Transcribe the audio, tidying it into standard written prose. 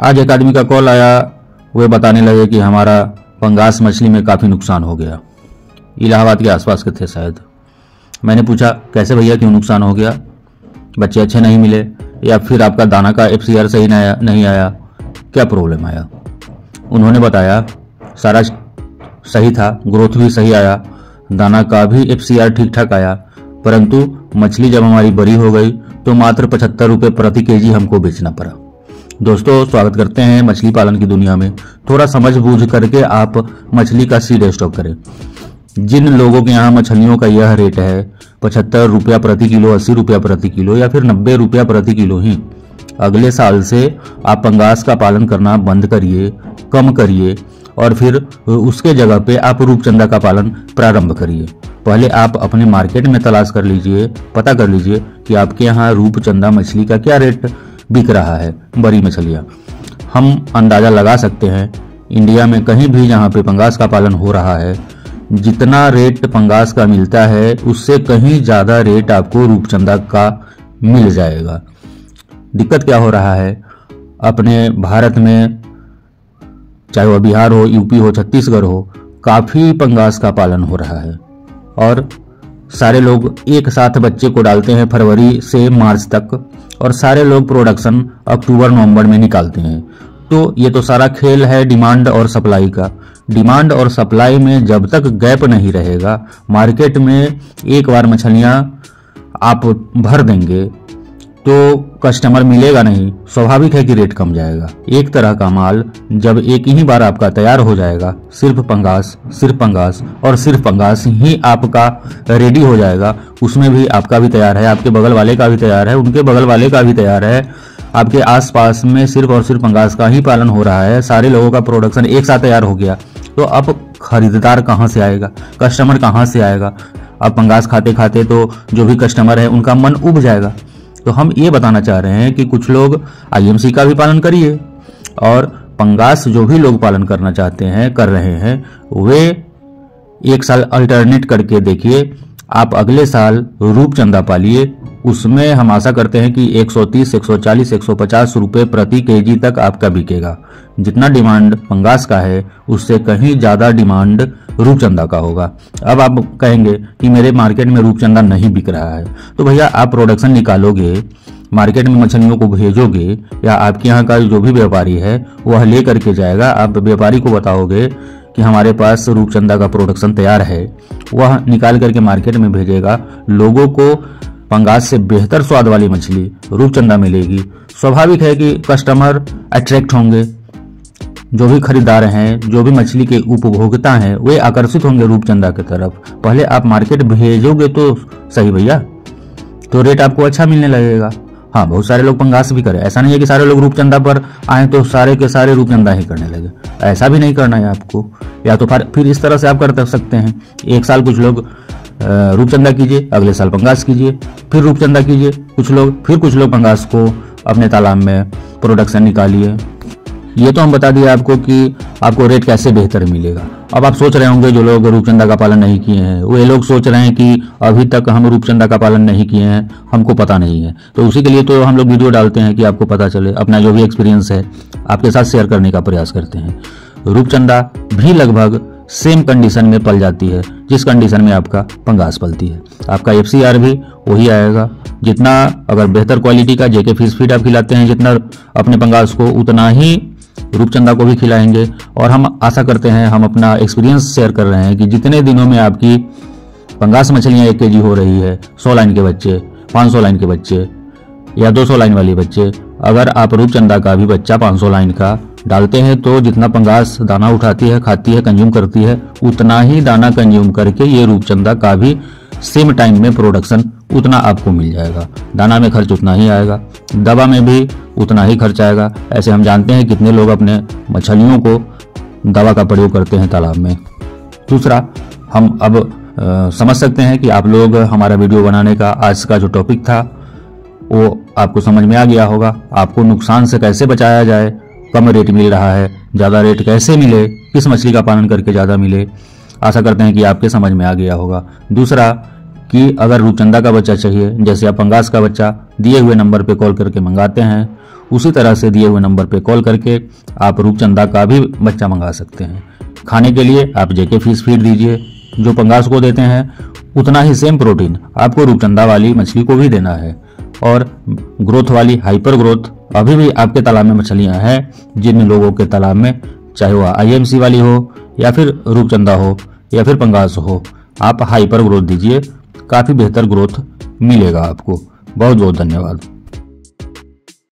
आज एक आदमी का कॉल आया, वे बताने लगे कि हमारा पंगास मछली में काफ़ी नुकसान हो गया। इलाहाबाद के आसपास के थे शायद। मैंने पूछा कैसे भैया, क्यों नुकसान हो गया? बच्चे अच्छे नहीं मिले या फिर आपका दाना का FCR सही नहीं आया, क्या प्रॉब्लम आया? उन्होंने बताया सारा सही था, ग्रोथ भी सही आया, दाना का भी FCR ठीक ठाक आया, परंतु मछली जब हमारी बड़ी हो गई तो मात्र 75 रुपये प्रति केजी हमको बेचना पड़ा। दोस्तों, स्वागत करते हैं मछली पालन की दुनिया में। थोड़ा समझ बूझ करके आप मछली का सीड स्टॉक करें। जिन लोगों के यहाँ मछलियों का यह रेट है 75 रुपया प्रति किलो, 80 रुपया प्रति किलो या फिर 90 रुपया प्रति किलो ही, अगले साल से आप पंगास का पालन करना बंद करिए, कम करिए और फिर उसके जगह पे आप रूपचंदा का पालन प्रारंभ करिए। पहले आप अपने मार्केट में तलाश कर लीजिए, पता कर लीजिए कि आपके यहाँ रूपचंदा मछली का क्या रेट बिक रहा है। बड़ी मछलियाँ हम अंदाज़ा लगा सकते हैं, इंडिया में कहीं भी जहाँ पे पंगास का पालन हो रहा है, जितना रेट पंगास का मिलता है उससे कहीं ज़्यादा रेट आपको रूपचंदा का मिल जाएगा। दिक्कत क्या हो रहा है, अपने भारत में चाहे वह बिहार हो, यूपी हो, छत्तीसगढ़ हो, काफ़ी पंगास का पालन हो रहा है और सारे लोग एक साथ बच्चे को डालते हैं फरवरी से मार्च तक और सारे लोग प्रोडक्शन अक्टूबर नवंबर में निकालते हैं। तो ये तो सारा खेल है डिमांड और सप्लाई का। डिमांड और सप्लाई में जब तक गैप नहीं रहेगा, मार्केट में एक बार मछलियाँ आप भर देंगे तो कस्टमर मिलेगा नहीं, स्वाभाविक है कि रेट कम जाएगा। एक तरह का माल जब एक ही बार आपका तैयार हो जाएगा, सिर्फ पंगास और सिर्फ पंगास ही आपका रेडी हो जाएगा, उसमें भी आपका भी तैयार है, आपके बगल वाले का भी तैयार है, उनके बगल वाले का भी तैयार है, आपके आसपास में सिर्फ और सिर्फ पंगास का ही पालन हो रहा है, सारे लोगों का प्रोडक्शन एक साथ तैयार हो गया, तो अब खरीदार कहाँ से आएगा, कस्टमर कहाँ से आएगा? अब पंगास खाते खाते तो जो भी कस्टमर है उनका मन उब जाएगा। तो हम ये बताना चाह रहे हैं कि कुछ लोग IMC का भी पालन करिए और पंगास जो भी लोग पालन करना चाहते हैं, कर रहे हैं, वे एक साल अल्टरनेट करके देखिए। आप अगले साल रूपचंदा पालिए, उसमें हम आशा करते हैं कि 130, 140, 150 रुपये प्रति केजी तक आपका बिकेगा। जितना डिमांड पंगास का है उससे कहीं ज़्यादा डिमांड रूपचंदा का होगा। अब आप कहेंगे कि मेरे मार्केट में रूपचंदा नहीं बिक रहा है, तो भैया आप प्रोडक्शन निकालोगे, मार्केट में मछलियों को भेजोगे या आपके यहाँ का जो भी व्यापारी है वह ले करके जाएगा, आप व्यापारी को बताओगे कि हमारे पास रूपचंदा का प्रोडक्शन तैयार है, वह निकाल करके मार्केट में भेजेगा, लोगों को पंगास से बेहतर स्वाद वाली मछली रूपचंदा मिलेगी। स्वाभाविक है कि कस्टमर अट्रैक्ट होंगे, जो भी खरीदार हैं, जो भी मछली के उपभोक्ता हैं, वे आकर्षित होंगे रूपचंदा की तरफ। पहले आप मार्केट भेजोगे तो सही भैया, तो रेट आपको अच्छा मिलने लगेगा। हाँ, बहुत सारे लोग पंगास भी करें, ऐसा नहीं है कि सारे लोग रूपचंदा पर आए तो सारे के सारे रूपचंदा ही करने लगे, ऐसा भी नहीं करना है आपको। या तो फिर इस तरह से आप कर सकते हैं, एक साल कुछ लोग रूपचंदा कीजिए, अगले साल पंगास कीजिए, फिर रूपचंदा कीजिए, कुछ लोग पंगास को अपने तालाब में प्रोडक्शन निकालिए। ये तो हम बता दिए आपको कि आपको रेट कैसे बेहतर मिलेगा। अब आप सोच रहे होंगे जो लोग रूपचंदा का पालन नहीं किए हैं, वे लोग सोच रहे हैं कि अभी तक हम रूपचंदा का पालन नहीं किए हैं, हमको पता नहीं है। तो उसी के लिए तो हम लोग वीडियो डालते हैं कि आपको पता चले, अपना जो भी एक्सपीरियंस है आपके साथ शेयर करने का प्रयास करते हैं। रूपचंदा भी लगभग सेम कंडीशन में पल जाती है जिस कंडीशन में आपका पंगास पलती है। आपका FCR भी वही आएगा, जितना अगर बेहतर क्वालिटी का JK फिश फीड आप खिलाते हैं, जितना अपने पंगास को उतना ही रूपचंदा को भी खिलाएंगे। और हम आशा करते हैं, हम अपना एक्सपीरियंस शेयर कर रहे हैं कि जितने दिनों में आपकी पंगास मछलियाँ 1 केजी हो रही है, 100 लाइन के बच्चे, 500 लाइन के बच्चे या 200 लाइन वाले बच्चे, अगर आप रूपचंदा का भी बच्चा 500 लाइन का डालते हैं तो जितना पंगास दाना उठाती है, खाती है, कंज्यूम करती है, उतना ही दाना कंज्यूम करके ये रूपचंदा का भी सेम टाइम में प्रोडक्शन उतना आपको मिल जाएगा। दाना में खर्च उतना ही आएगा, दवा में भी उतना ही खर्च आएगा। ऐसे हम जानते हैं कितने लोग अपने मछलियों को दवा का प्रयोग करते हैं तालाब में। दूसरा, हम अब समझ सकते हैं कि आप लोग हमारा वीडियो बनाने का आज का जो टॉपिक था वो आपको समझ में आ गया होगा। आपको नुकसान से कैसे बचाया जाए, कम रेट मिल रहा है, ज़्यादा रेट कैसे मिले, किस मछली का पालन करके ज़्यादा मिले, आशा करते हैं कि आपके समझ में आ गया होगा। दूसरा कि अगर रूपचंदा का बच्चा चाहिए, जैसे आप पंगास का बच्चा दिए हुए नंबर पे कॉल करके मंगाते हैं, उसी तरह से दिए हुए नंबर पे कॉल करके आप रूपचंदा का भी बच्चा मंगा सकते हैं। खाने के लिए आप जेके फिश फीड दीजिए, जो पंगास को देते हैं उतना ही सेम प्रोटीन आपको रूपचंदा वाली मछली को भी देना है। और ग्रोथ वाली हाइपर ग्रोथ अभी भी आपके तालाब में मछलियां हैं, जिन लोगों के तालाब में चाहे वह आईएमसी वाली हो या फिर रूपचंदा हो या फिर पंगास हो, आप हाइपर ग्रोथ दीजिए, काफ़ी बेहतर ग्रोथ मिलेगा आपको। बहुत बहुत धन्यवाद।